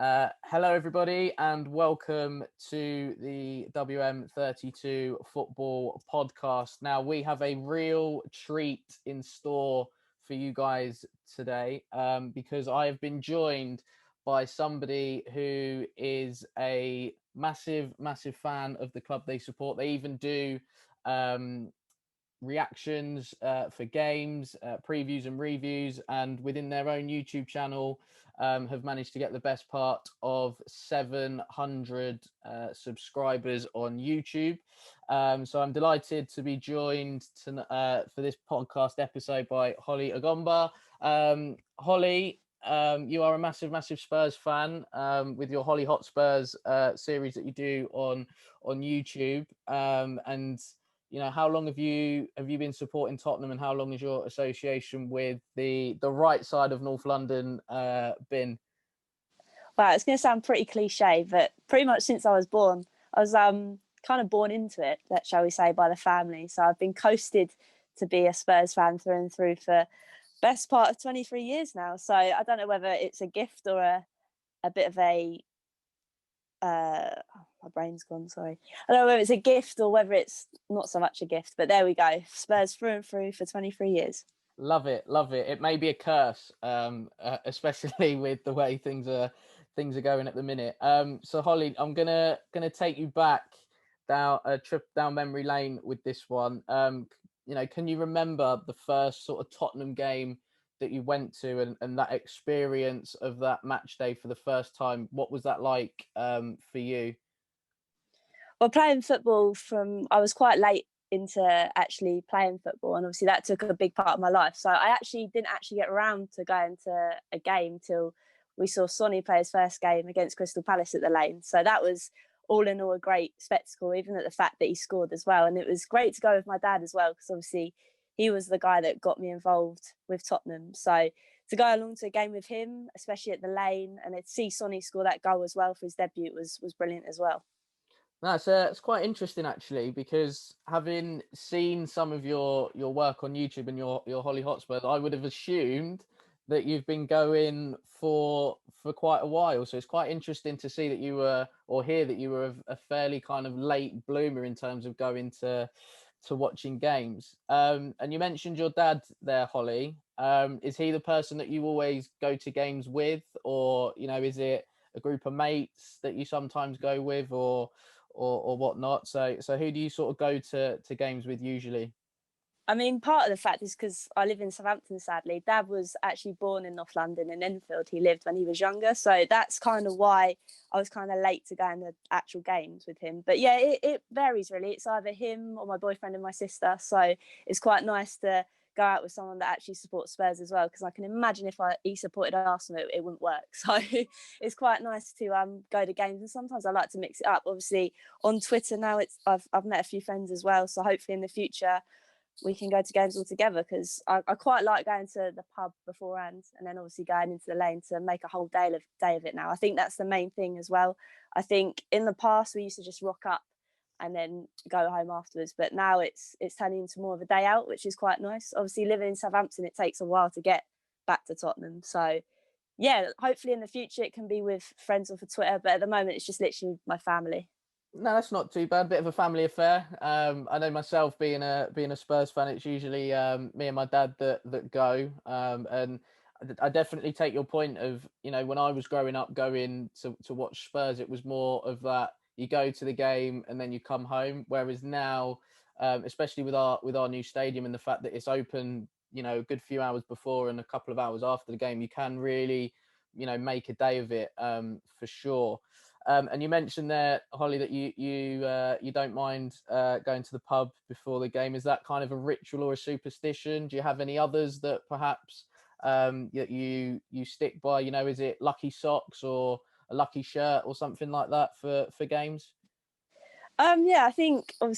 Hello, everybody, and welcome to the WM32 Football podcast. Now, we have a real treat in store for you guys today because I have been joined by somebody who is a massive, massive fan of the club they support. They even do reactions for games, previews and reviews, and within their own YouTube channel have managed to get the best part of 700 subscribers on YouTube. So I'm delighted to be joined for this podcast episode by Hollie Agombar. Hollie, you are a massive, massive Spurs fan with your Hollie Hotspurs series that you do on YouTube, and how long have you been supporting Tottenham, and how long is your association with the right side of North London been? Wow, it's going to sound pretty cliche, but pretty much since I was born, I was kind of born into it, shall we say, by the family. So I've been coasted to be a Spurs fan through and through for best part of 23 years now. So I don't know whether it's a gift or a bit of a my brain's gone, sorry. I don't know whether it's a gift or whether it's not so much a gift, but there we go. Spurs through and through for 23 years. Love it. It may be a curse, especially with the way things are going at the minute. So Hollie, I'm gonna take you back down a trip down memory lane with this one. Can you remember the first sort of Tottenham game that you went to, and that experience of that match day for the first time? What was that like for you? Well, playing football I was quite late into actually playing football, and obviously that took a big part of my life. So I didn't get around to going to a game till we saw Sonny play his first game against Crystal Palace at the Lane. So that was all in all a great spectacle, even at the fact that he scored as well. And it was great to go with my dad as well, because obviously he was the guy that got me involved with Tottenham. So to go along to a game with him, especially at the Lane, and to see Sonny score that goal as well for his debut was brilliant as well. It's quite interesting actually, because having seen some of your work on YouTube and your Hollie Hotspurs, I would have assumed that you've been going for quite a while. So it's quite interesting to see that you were, or hear that you were a fairly kind of late bloomer in terms of going to watching games. And you mentioned your dad there, Hollie. Is he the person that you always go to games with, or is it a group of mates that you sometimes go with, or whatnot? So who do you sort of go to games with usually? I mean, part of the fact is because I live in Southampton, sadly. Dad was actually born in North London, in Enfield. He lived when he was younger. So that's kind of why I was kind of late to going to actual games with him. But yeah, it varies really. It's either him or my boyfriend and my sister. So it's quite nice to go out with someone that actually supports Spurs as well, because I can imagine if he supported Arsenal, it wouldn't work. So it's quite nice to go to games, and sometimes I like to mix it up. Obviously on Twitter now, I've met a few friends as well, so hopefully in the future we can go to games all together, because I quite like going to the pub beforehand and then obviously going into the Lane to make a whole day of it now. I think that's the main thing as well. I think in the past we used to just rock up and then go home afterwards, but now it's turning into more of a day out, which is quite nice. Obviously living in Southampton, it takes a while to get back to Tottenham. So yeah, hopefully in the future it can be with friends or for Twitter, but at the moment it's just literally my family. No, that's not too bad. Bit of a family affair. I know myself, being a Spurs fan, it's usually me and my dad that go. And I definitely take your point of, when I was growing up, going to watch Spurs, it was more of that you go to the game and then you come home. Whereas now, especially with our new stadium and the fact that it's open, a good few hours before and a couple of hours after the game, you can really, make a day of it, for sure. And you mentioned there, Hollie, that you don't mind going to the pub before the game. Is that kind of a ritual or a superstition? Do you have any others that perhaps that you stick by? Is it lucky socks or a lucky shirt or something like that for games? Yeah, I think going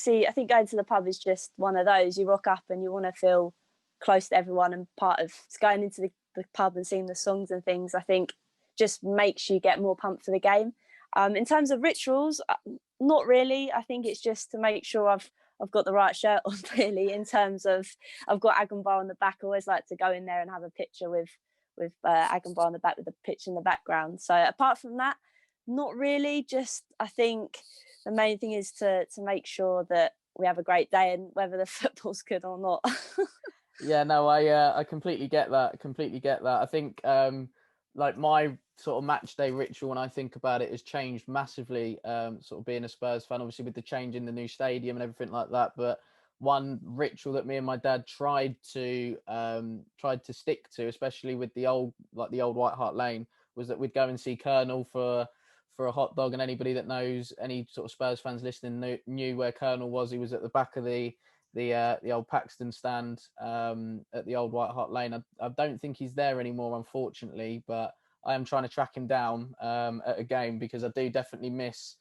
to the pub is just one of those. You rock up and you want to feel close to everyone, and part of going into the pub and singing the songs and things, I think just makes you get more pumped for the game. In terms of rituals, not really. I think it's just to make sure I've got the right shirt on, really, in terms of I've got Agombar on the back. I always like to go in there and have a picture with with Agombar on the back with the pitch in the background. So apart from that, not really. Just I think the main thing is to make sure that we have a great day, and whether the football's good or not. Yeah, no, I completely get that. Completely get that. I think like my sort of match day ritual when I think about it has changed massively. Sort of being a Spurs fan, obviously with the change in the new stadium and everything like that. But one ritual that me and my dad tried to stick to, especially with the old White Hart Lane, was that we'd go and see Colonel for a hot dog. And anybody that knows, any sort of Spurs fans listening knew where Colonel was. He was at the back of the old Paxton stand at the old White Hart Lane. I don't think he's there anymore, unfortunately, but I am trying to track him down at a game, because I do definitely miss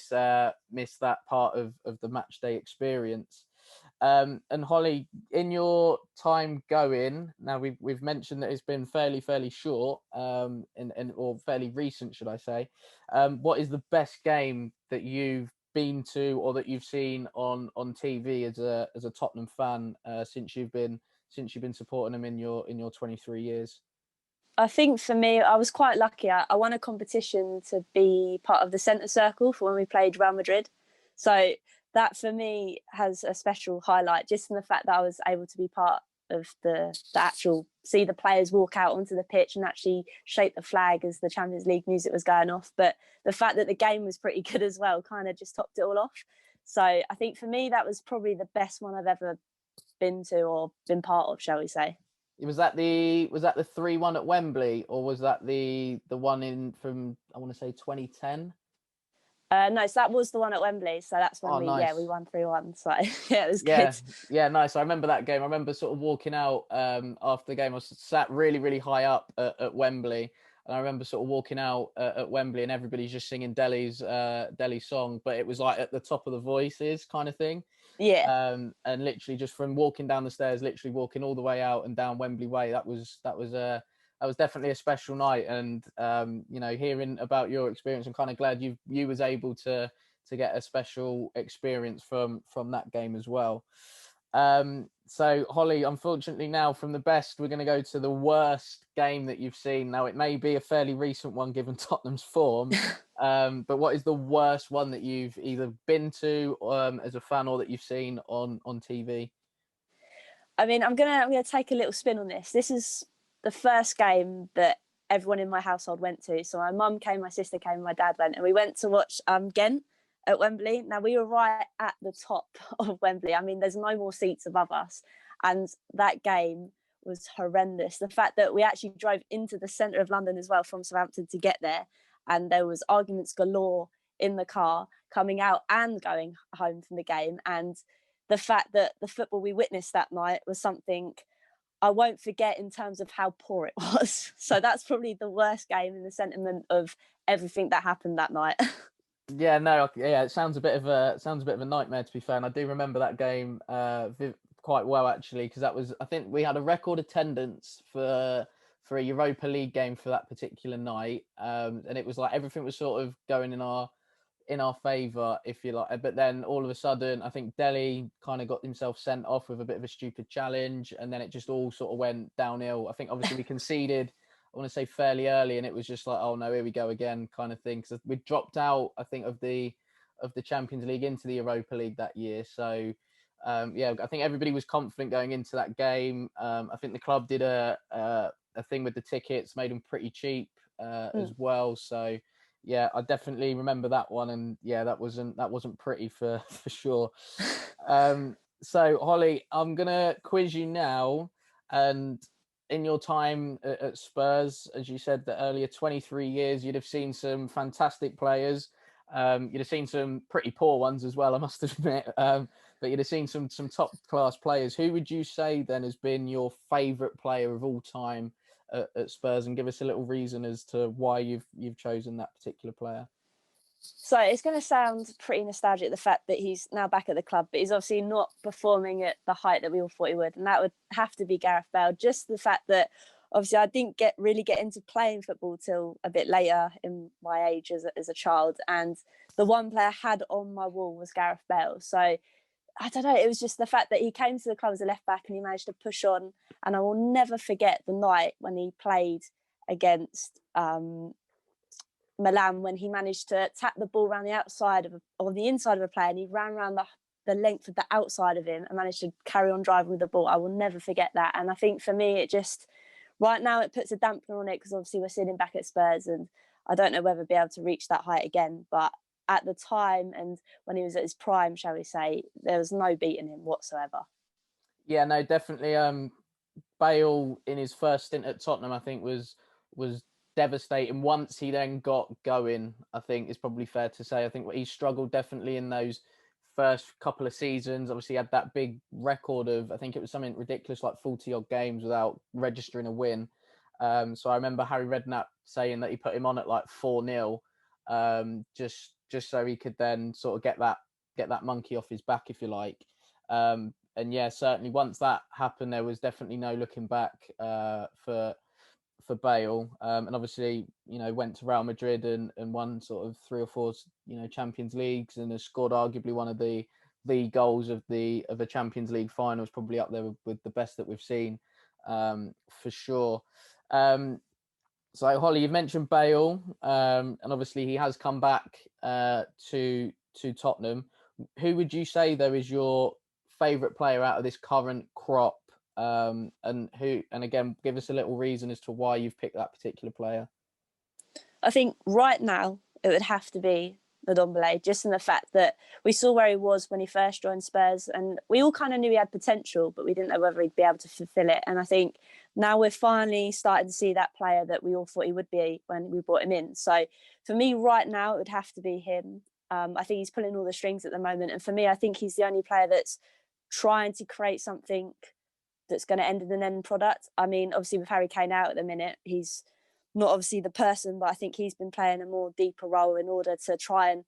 that part of the match day experience. And Hollie, in your time going, now we've mentioned that it's been fairly short, or fairly recent, should I say? What is the best game that you've been to or that you've seen on TV as a Tottenham fan since you've been supporting them in your 23 years? I think for me, I was quite lucky. I won a competition to be part of the centre circle for when we played Real Madrid. So that for me has a special highlight, just in the fact that I was able to be part of the actual, see the players walk out onto the pitch and actually shake the flag as the Champions League music was going off. But the fact that the game was pretty good as well kind of just topped it all off. So I think for me, that was probably the best one I've ever been to or been part of, shall we say. Was that the 3-1 at Wembley, or was that the one in from, I want to say, 2010? No, so that was the one at Wembley. So that's when nice. we won 3-1. So yeah, it was good. good. Yeah, nice. I remember that game. I remember sort of walking out after the game. I was sat really high up at Wembley, and I remember sort of walking out at Wembley, and everybody's just singing Dele's song, but it was like at the top of the voices kind of thing. Yeah. And literally just from walking down the stairs, literally walking all the way out and down Wembley Way, that was definitely a special night. And hearing about your experience, I'm kind of glad you was able to get a special experience from that game as well. So Hollie, unfortunately now from the best, we're going to go to the worst game that you've seen. Now it may be a fairly recent one given Tottenham's form, but what is the worst one that you've either been to as a fan or that you've seen on TV? I mean, I'm gonna take a little spin on this. This is the first game that everyone in my household went to. So my mum came, my sister came, my dad went, and we went to watch Ghent at Wembley. Now we were right at the top of Wembley. I mean, there's no more seats above us, and that game was horrendous. The fact that we actually drove into the centre of London as well from Southampton to get there, and there was arguments galore in the car coming out and going home from the game, and the fact that the football we witnessed that night was something I won't forget in terms of how poor it was. So that's probably the worst game in the sentiment of everything that happened that night. Yeah, no, yeah, it sounds a bit of a nightmare, to be fair. And I do remember that game quite well, actually, because I think we had a record attendance for a Europa League game for that particular night, and it was like everything was sort of going in our favour, if you like. But then all of a sudden, I think Dele kind of got himself sent off with a bit of a stupid challenge, and then it just all sort of went downhill. I think obviously we conceded, I want to say fairly early, and it was just like, oh no, here we go again, kind of thing. Because we dropped out, I think, of the Champions League into the Europa League that year. So yeah, I think everybody was confident going into that game. I think the club did a thing with the tickets, made them pretty cheap as well. So yeah, I definitely remember that one, and yeah, that wasn't pretty for sure. So Hollie, I'm gonna quiz you now, and in your time at Spurs, as you said that earlier, 23 years, you'd have seen some fantastic players. You'd have seen some pretty poor ones as well, I must admit. But you'd have seen some top class players. Who would you say then has been your favourite player of all time at Spurs, and give us a little reason as to why you've chosen that particular player? So it's going to sound pretty nostalgic, the fact that he's now back at the club, but he's obviously not performing at the height that we all thought he would. And that would have to be Gareth Bale. Just the fact that obviously I didn't really get into playing football till a bit later in my age as a child. And the one player I had on my wall was Gareth Bale. So I don't know, it was just the fact that he came to the club as a left back and he managed to push on. And I will never forget the night when he played against Milan, when he managed to tap the ball around the outside of or the inside of a player, and he ran around the length of the outside of him and managed to carry on driving with the ball. I will never forget that. And I think for me, it just, right now it puts a dampener on it, because obviously we're sitting back at Spurs and I don't know whether we'll be able to reach that height again. But at the time, and when he was at his prime, shall we say, there was no beating him whatsoever. Yeah, no, definitely. Bale in his first stint at Tottenham, I think was devastating. Once he then got going, I think it's probably fair to say, I think he struggled definitely in those first couple of seasons. Obviously, he had that big record of, I think it was something ridiculous like 40 odd games without registering a win. So I remember Harry Redknapp saying that he put him on at like 4-0, just so he could then sort of get that monkey off his back, if you like. And yeah, certainly once that happened, there was definitely no looking back for Bale. And obviously, went to Real Madrid and won sort of 3 or 4, Champions Leagues, and has scored arguably one of the goals of the Champions League finals, probably up there with the best that we've seen, for sure. So Hollie, you've mentioned Bale, and obviously he has come back to Tottenham. Who would you say though is your favourite player out of this current crop? And again, give us a little reason as to why you've picked that particular player. I think right now it would have to be Ndombele, just in the fact that we saw where he was when he first joined Spurs, and we all kind of knew he had potential, but we didn't know whether he'd be able to fulfill it. And I think now we're finally starting to see that player that we all thought he would be when we brought him in. So for me right now, it would have to be him. I think he's pulling all the strings at the moment. And for me, I think he's the only player that's trying to create something that's going to end in an end product. I mean, obviously with Harry Kane out at the minute, he's not obviously the person, but I think he's been playing a more deeper role in order to try and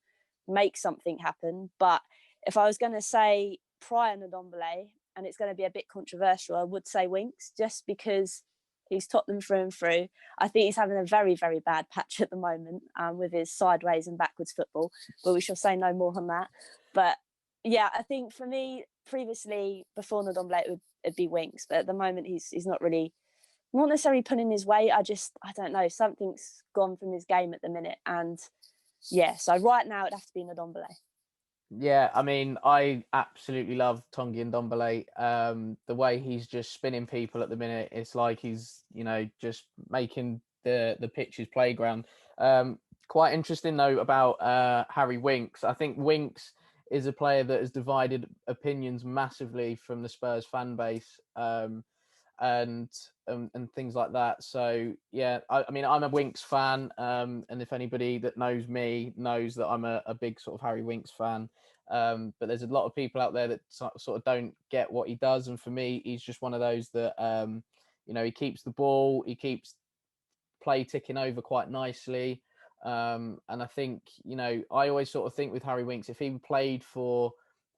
make something happen. But if I was going to say prior to Ndombele, and it's going to be a bit controversial, I would say Winks, just because he's Tottenham through and through. I think he's having a very, very bad patch at the moment, with his sideways and backwards football, but we shall say no more on that. But yeah, I think for me, previously, before Ndombele, it'd be Winks, but at the moment he's not necessarily pulling his weight. I don't know, something's gone from his game at the minute. And yeah, so right now it'd have to be Ndombele. Yeah, I mean, I absolutely love Tanguy Ndombele. The way he's just spinning people at the minute, it's like he's, just making the pitch's playground. Quite interesting though about Harry Winks. I think Winks is a player that has divided opinions massively from the Spurs fan base. And things like that. So yeah, I mean, I'm a Winks fan, and if anybody that knows me knows that I'm a big sort of Harry Winks fan. But there's a lot of people out there that sort of don't get what he does, and for me, he's just one of those that he keeps the ball, he keeps play ticking over quite nicely. And I think, I always sort of think with Harry Winks, if he played for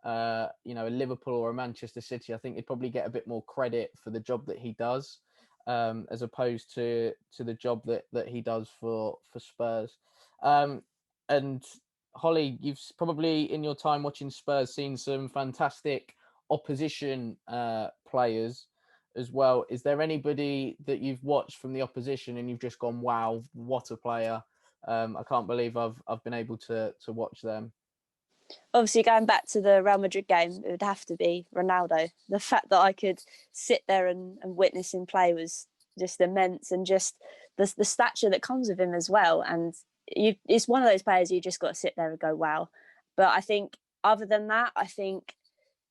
a Liverpool or a Manchester City, I think he'd probably get a bit more credit for the job that he does, as opposed to the job that he does for Spurs. And Hollie, you've probably in your time watching Spurs seen some fantastic opposition players as well. Is there anybody that you've watched from the opposition and you've just gone, wow, what a player? I can't believe I've been able to watch them. Obviously, going back to the Real Madrid game, it would have to be Ronaldo. The fact that I could sit there and witness him play was just immense, and just the stature that comes with him as well. And it's one of those players you just got to sit there and go, wow. But I think other than that, I think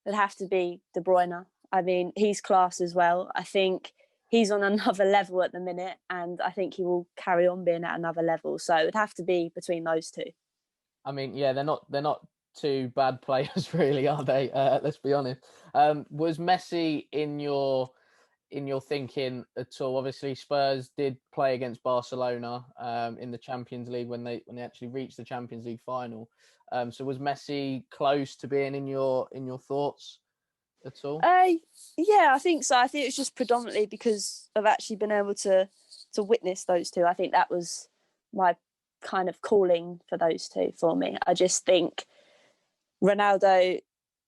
it'd have to be De Bruyne. I mean, he's class as well. I think he's on another level at the minute, and I think he will carry on being at another level. So it'd have to be between those two. I mean, yeah, they're not two bad players, really, are they? Let's be honest. Was Messi in your thinking at all? Obviously, Spurs did play against Barcelona in the Champions League when they actually reached the Champions League final. So was Messi close to being in your thoughts at all? Yeah, I think so. I think it's just predominantly because of actually being able to witness those two. I think that was my kind of calling for those two for me. I just think Ronaldo,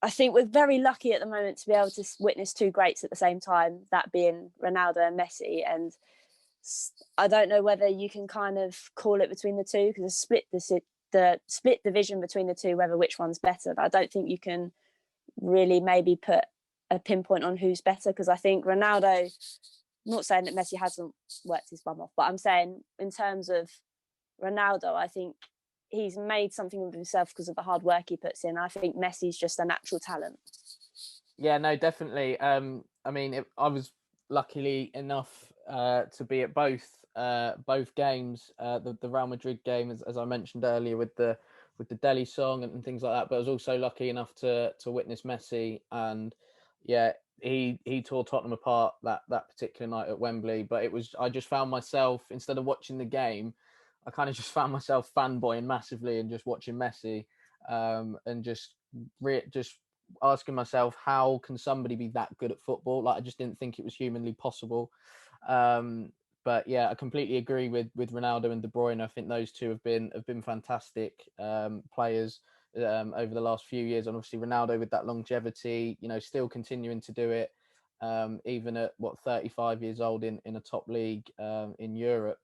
I think we're very lucky at the moment to be able to witness two greats at the same time, that being Ronaldo and Messi. And I don't know whether you can kind of call it between the two, because the split division between the two, whether which one's better. But I don't think you can really maybe put a pinpoint on who's better, because I think Ronaldo, I'm not saying that Messi hasn't worked his bum off, but I'm saying in terms of Ronaldo, I think he's made something of himself because of the hard work he puts in. I think Messi's just a natural talent. Yeah, no, definitely. I mean, I was luckily enough to be at both games, the Real Madrid game, as I mentioned earlier, with the Delhi song and things like that. But I was also lucky enough to witness Messi, and yeah, he tore Tottenham apart that particular night at Wembley. But I just found myself, instead of watching the game, I kind of just found myself fanboying massively and just watching Messi, and just asking myself, how can somebody be that good at football? Like, I just didn't think it was humanly possible. But yeah, I completely agree with Ronaldo and De Bruyne. I think those two have been fantastic players over the last few years, and obviously Ronaldo with that longevity, still continuing to do it, even at 35 years old in a top league in Europe.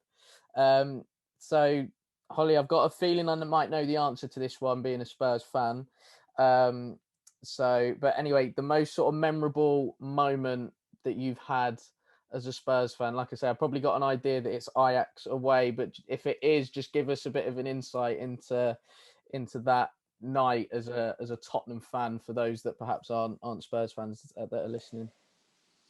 So Hollie, I've got a feeling I might know the answer to this one, being a Spurs fan. But anyway, the most sort of memorable moment that you've had as a Spurs fan, like I say, I've probably got an idea that it's Ajax away, but if it is, just give us a bit of an insight into that night as a Tottenham fan, for those that perhaps aren't Spurs fans that are listening.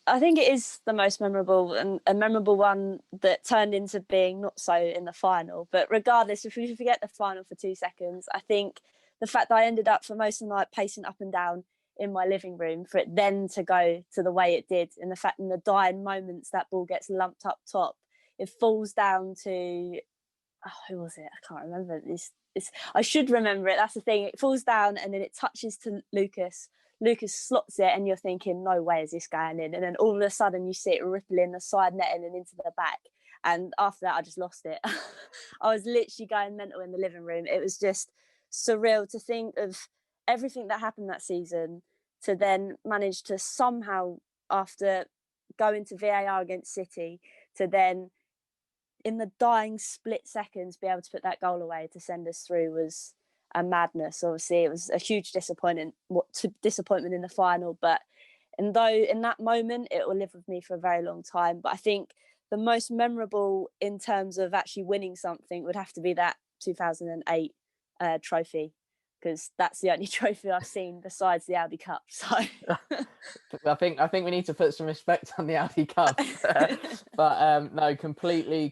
I think it is the most memorable, and a memorable one that turned into being not so in the final. But regardless, if we forget the final for 2 seconds, I think the fact that I ended up for most of the night pacing up and down in my living room, for it then to go to the way it did, and the fact in the dying moments that ball gets lumped up top, it falls down to, who was it? I can't remember. I should remember it. That's the thing. It falls down and then it touches to Lucas. Lucas slots it, and you're thinking, no way is this going in. And then all of a sudden you see it rippling the side netting and into the back. And after that, I just lost it. I was literally going mental in the living room. It was just surreal to think of everything that happened that season, to then manage to somehow, after going to VAR against City, to then in the dying split seconds be able to put that goal away to send us through was a madness. Obviously, it was a huge disappointment in the final, but in that moment, it will live with me for a very long time. But I think the most memorable in terms of actually winning something would have to be that 2008 trophy, because that's the only trophy I've seen besides the Audi Cup. So I think we need to put some respect on the Audi Cup. But no, completely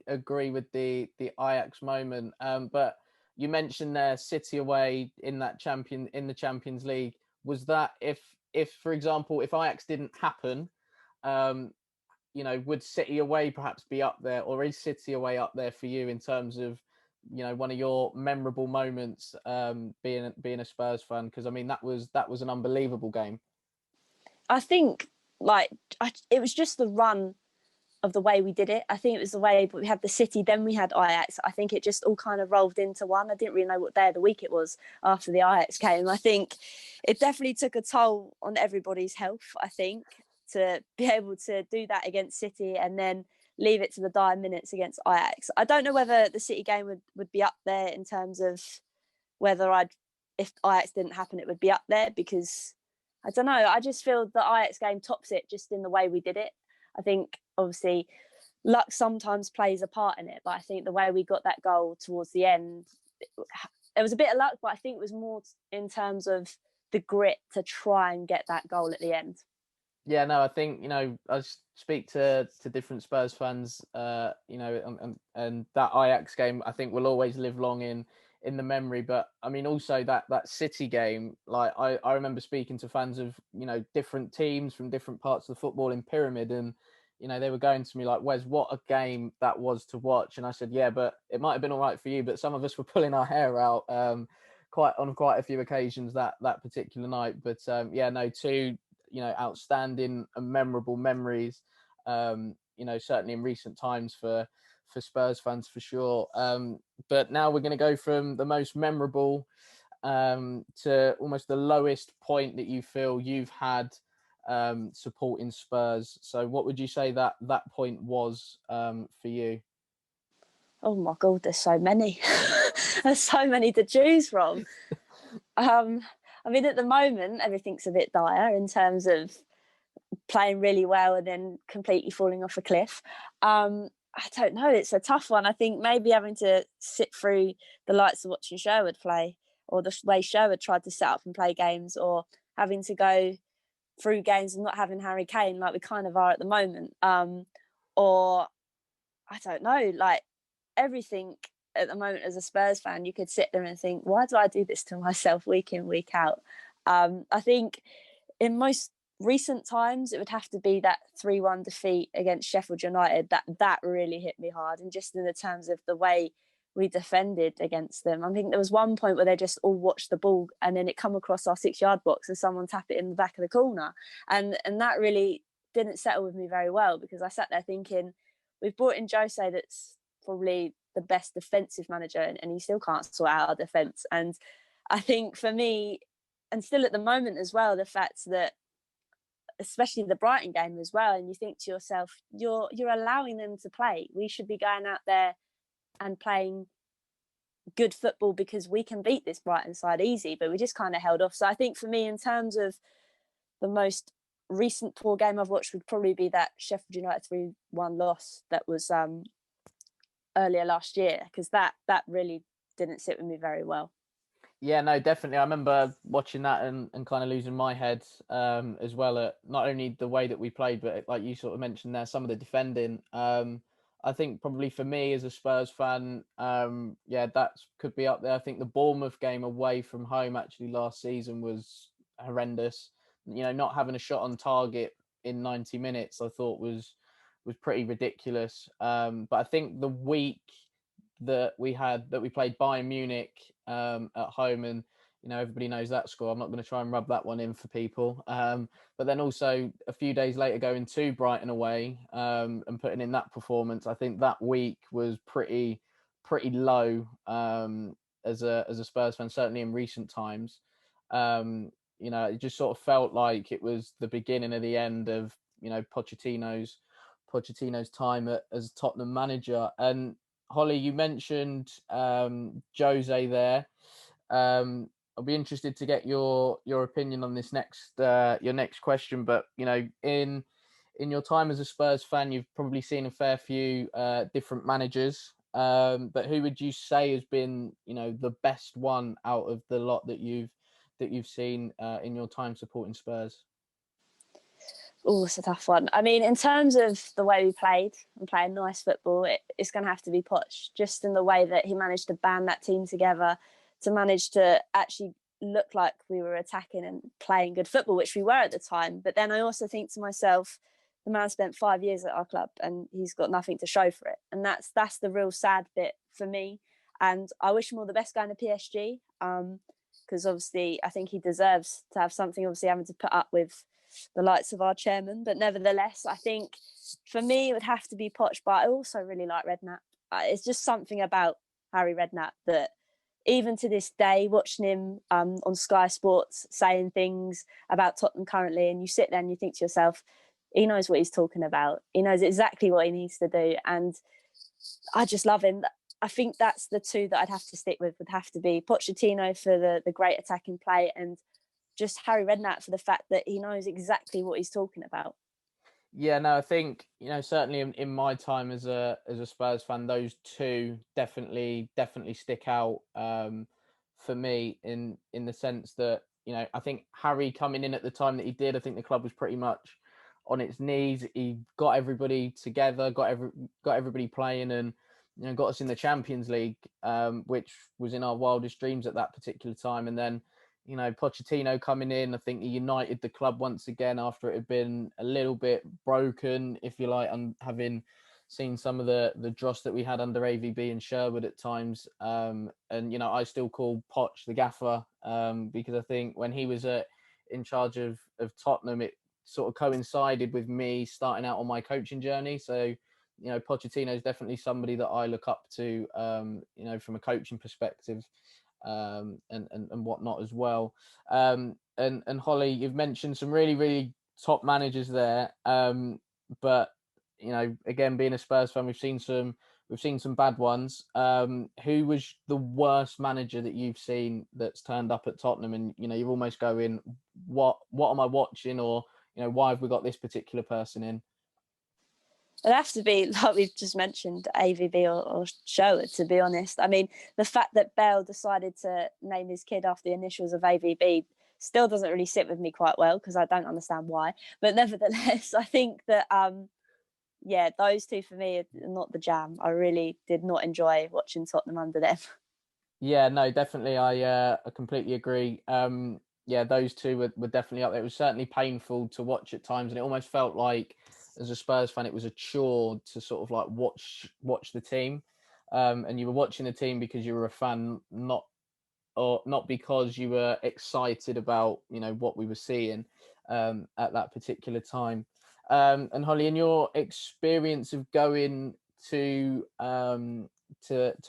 agree with the Ajax moment. But you mentioned there City away in the Champions League. Was that, if for example, if Ajax didn't happen, would City away perhaps be up there, or is City away up there for you in terms of one of your memorable moments, being a Spurs fan? Because I mean, that was an unbelievable game. I think it was just the run of the way we did it. I think it was the way we had the City, then we had Ajax. I think it just all kind of rolled into one. I didn't really know what day of the week it was after the Ajax game. I think it definitely took a toll on everybody's health, I think, to be able to do that against City and then leave it to the dying minutes against Ajax. I don't know whether the City game would be up there in terms of whether if Ajax didn't happen, it would be up there, because I don't know. I just feel the Ajax game tops it just in the way we did it. I think obviously luck sometimes plays a part in it, but I think the way we got that goal towards the end, it was a bit of luck, but I think it was more in terms of the grit to try and get that goal at the end. Yeah, no, I think, I speak to different Spurs fans, and that Ajax game, I think, will always live long in the memory. But I mean, also that City game, like I remember speaking to fans of, different teams from different parts of the footballing pyramid, and, they were going to me like, Wes, what a game that was to watch. And I said, yeah, but it might have been all right for you, but some of us were pulling our hair out quite a few occasions that particular night. But yeah, no, two outstanding and memorable memories, certainly in recent times for Spurs fans, for sure. But now we're going to go from the most memorable to almost the lowest point that you feel you've had supporting Spurs. So what would you say that point was for you? Oh my God, there's so many. There's so many to choose from. I mean, at the moment, everything's a bit dire in terms of playing really well and then completely falling off a cliff. I don't know. It's a tough one. I think maybe having to sit through the likes of watching Sherwood play, or the way Sherwood tried to set up and play games, or having to go through games and not having Harry Kane like we kind of are at the moment. Or I don't know, like everything at the moment as a Spurs fan, you could sit there and think, why do I do this to myself week in, week out? I think in most recent times, it would have to be that 3-1 defeat against Sheffield United. That really hit me hard. And just in the terms of the way we defended against them. I think there was one point where they just all watched the ball and then it come across our 6-yard box and someone tap it in the back of the corner. And that really didn't settle with me very well, because I sat there thinking, we've brought in Jose that's probably the best defensive manager, and he still can't sort out our defence. And I think for me, and still at the moment as well, the fact that especially the Brighton game as well, and you think to yourself, you're allowing them to play. We should be going out there and playing good football because we can beat this Brighton side easy, but we just kind of held off. So I think for me, in terms of the most recent poor game I've watched, would probably be that Sheffield United 3-1 loss that was earlier last year, because that really didn't sit with me very well. Yeah, no, definitely. I remember watching that and kind of losing my head as well at not only the way that we played, but like you sort of mentioned there, some of the defending. I think probably for me as a Spurs fan, yeah, that could be up there. I think the Bournemouth game away from home actually last season was horrendous. You know, not having a shot on target in 90 minutes, I thought was pretty ridiculous. But I think the week that we played Bayern Munich at home, and you know everybody knows that score. I'm not going to try and rub that one in for people. But then also a few days later going to Brighton away and putting in that performance, I think that week was pretty low as a Spurs fan, certainly in recent times. You know, it just sort of felt like it was the beginning of the end of, you know, Pochettino's time as Tottenham manager. And Hollie, you mentioned Jose there. I'll be interested to get your opinion on this your next question. But you know, in your time as a Spurs fan, you've probably seen a fair few different managers. But who would you say has been, you know, the best one out of the lot that you've seen in your time supporting Spurs? Oh, it's a tough one. I mean, in terms of the way we played and playing nice football, it's going to have to be Poch, just in the way that he managed to band that team together, to manage to actually look like we were attacking and playing good football, which we were at the time. But then I also think to myself, the man spent 5 years at our club and he's got nothing to show for it. And that's the real sad bit for me. And I wish him all the best going to PSG, because obviously I think he deserves to have something, obviously having to put up with the likes of our chairman. But nevertheless, I think for me it would have to be Poch, but I also really like Redknapp. It's just something about Harry Redknapp that even to this day, watching him on Sky Sports saying things about Tottenham currently, and you sit there and you think to yourself, he knows what he's talking about. He knows exactly what he needs to do. And I just love him. I think that's the two that I'd have to stick with, would have to be Pochettino for the great attacking play, and just Harry Redknapp for the fact that he knows exactly what he's talking about. Yeah, no, I think, you know, certainly in my time as a Spurs fan, those two definitely stick out for me in the sense that, you know, I think Harry coming in at the time that he did, I think the club was pretty much on its knees. He got everybody together, got everybody playing, and you know, got us in the Champions League, which was in our wildest dreams at that particular time. And then, you know, Pochettino coming in, I think he united the club once again after it had been a little bit broken, if you like, and having seen some of the dross that we had under AVB and Sherwood at times. And, you know, I still call Poch the gaffer because I think when he was in charge of Tottenham, it sort of coincided with me starting out on my coaching journey. So, you know, Pochettino is definitely somebody that I look up to, you know, from a coaching perspective. and whatnot as well. And Hollie, you've mentioned some really, really top managers there. But again, being a Spurs fan, we've seen some bad ones. Who was the worst manager that you've seen that's turned up at Tottenham, and you're almost going, what am I watching, or why have we got this particular person in? It'd have to be, like we've just mentioned, AVB or Sherwood, to be honest. I mean, the fact that Bale decided to name his kid after the initials of AVB still doesn't really sit with me quite well, because I don't understand why. But nevertheless, I think that, those two for me are not the jam. I really did not enjoy watching Tottenham under them. Yeah, no, definitely. I completely agree. Those two were definitely up there. It was certainly painful to watch at times, and it almost felt like, as a Spurs fan, it was a chore to sort of like watch the team. And you were watching the team because you were a fan, not because you were excited about what we were seeing at that particular time. And Hollie, in your experience of going to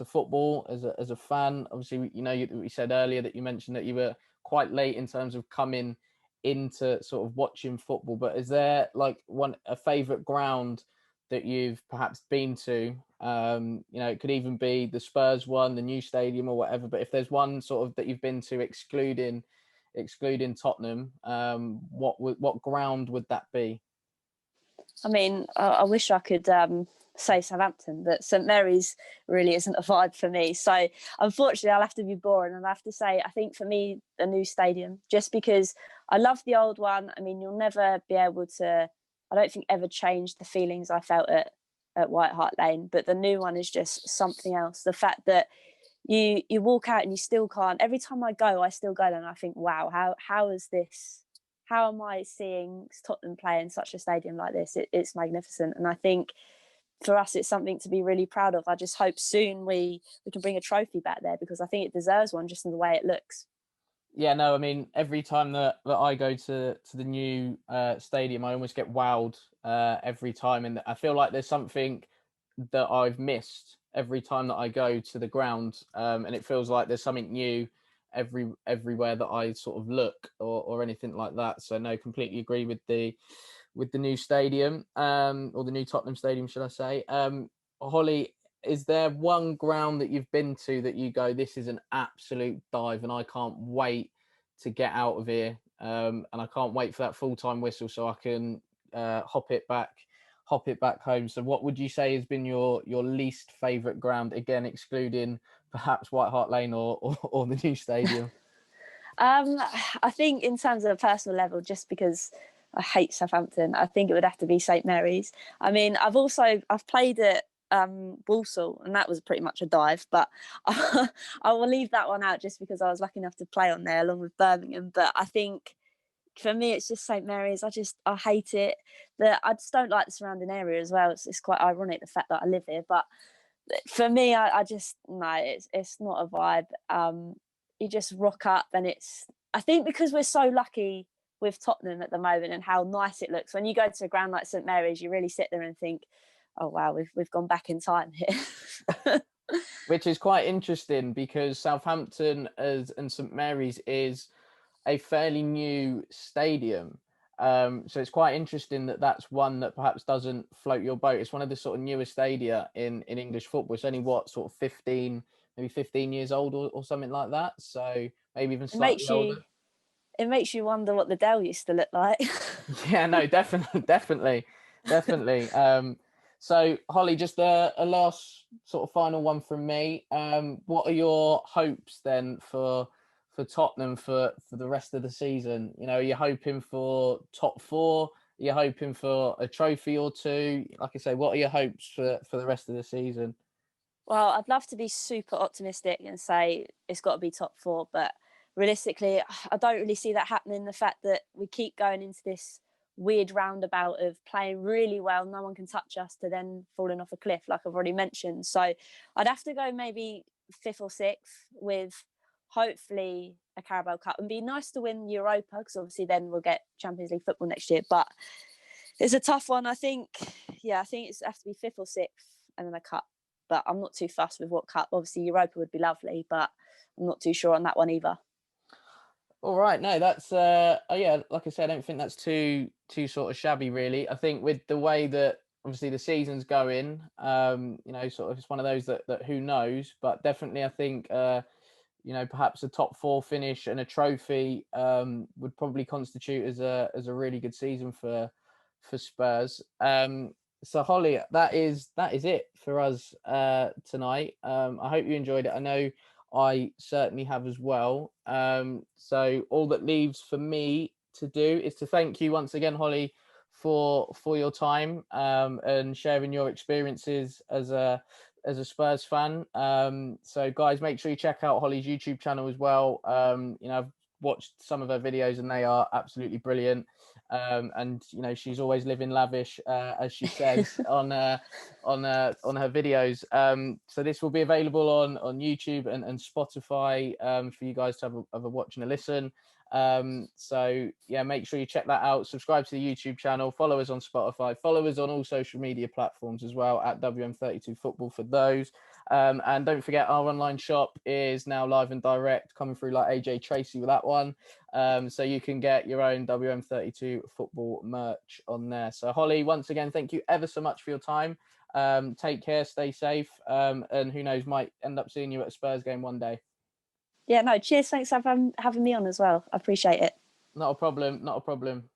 football as a fan, obviously we said earlier that you mentioned that you were quite late in terms of coming into sort of watching football, but is there like a favorite ground that you've perhaps been to? It could even be the Spurs one, the new stadium, or whatever, but if there's one sort of that you've been to excluding Tottenham, what ground would that be? I mean, I wish I could say Southampton, but St Mary's really isn't a vibe for me. So unfortunately, I'll have to be boring, and I have to say, I think for me, the new stadium, just because I love the old one. I mean, you'll never be able to, I don't think, ever change the feelings I felt at White Hart Lane, but the new one is just something else. The fact that you walk out and you still can't. Every time I still go there and I think, wow, how is this? How am I seeing Tottenham play in such a stadium like this? It's magnificent, and I think for us, it's something to be really proud of. I just hope soon we can bring a trophy back there, because I think it deserves one just in the way it looks. Yeah, no, I mean, every time that I go to the new stadium, I almost get wowed every time, and I feel like there's something that I've missed every time that I go to the ground, and it feels like there's something new everywhere that I sort of look, or anything like that. So no, completely agree with the new stadium, or the new Tottenham stadium, should I say? Hollie, is there one ground that you've been to that you go, this is an absolute dive, and I can't wait to get out of here, and I can't wait for that full-time whistle so I can hop it back home? So what would you say has been your least favourite ground, again excluding perhaps White Hart Lane or the new stadium? I think in terms of a personal level, just because I hate Southampton, I think it would have to be St Mary's. I mean, I've played at Walsall, and that was pretty much a dive, but I will leave that one out just because I was lucky enough to play on there along with Birmingham. But I think for me, it's just St Mary's. I hate it. I just don't like the surrounding area as well. It's quite ironic, the fact that I live here, but for me, I just, no, it's not a vibe. You just rock up, and I think because we're so lucky with Tottenham at the moment and how nice it looks, when you go to a ground like St Mary's, you really sit there and think, oh wow, we've gone back in time here. Which is quite interesting, because Southampton and St Mary's is a fairly new stadium. So it's quite interesting that that's one that perhaps doesn't float your boat. It's one of the sort of newer stadia in English football. It's only sort of 15 years old, or something like that. So maybe even slightly older. It makes you wonder what the Dell used to look like. Yeah, no, definitely. So Hollie, just a last sort of final one from me. What are your hopes then for Tottenham for the rest of the season? Are you hoping for top four? Are you hoping for a trophy or two? Like I say, what are your hopes for the rest of the season? Well, I'd love to be super optimistic and say it's got to be top four, but realistically, I don't really see that happening. The fact that we keep going into this weird roundabout of playing really well, no one can touch us, to then falling off a cliff, like I've already mentioned. So I'd have to go maybe fifth or sixth, with hopefully a Carabao Cup. And be nice to win Europa, because obviously then we'll get Champions League football next year. But it's a tough one. I think it's have to be fifth or sixth, and then a cup. but I'm not too fussed with what cup. Obviously, Europa would be lovely, but I'm not too sure on that one either. All right, no, that's yeah, like I said, I don't think that's too sort of shabby, really. I think with the way that obviously the season's going, you know, sort of it's one of those that who knows, but definitely I think you know, perhaps a top 4 finish and a trophy would probably constitute as a really good season for Spurs. So Hollie, that is it for us tonight. I hope you enjoyed it. I know I certainly have as well. So all that leaves for me to do is to thank you once again, Hollie, for your time and sharing your experiences as a Spurs fan. So guys, make sure you check out Hollie's YouTube channel as well. You know, I've watched some of her videos and they are absolutely brilliant. And you know, she's always living lavish, as she says on her videos. So this will be available on YouTube and Spotify for you guys to have a watch and a listen. So yeah, make sure you check that out. Subscribe to the YouTube channel, follow us on Spotify, follow us on all social media platforms as well at WM32Football for those. And don't forget, our online shop is now live and direct, coming through like AJ Tracy with that one. So you can get your own WM32 Football merch on there. So Hollie, once again, thank you ever so much for your time. Take care, stay safe, and who knows, might end up seeing you at a Spurs game one day. Yeah, no, cheers. Thanks for having me on as well. I appreciate it. Not a problem. Not a problem.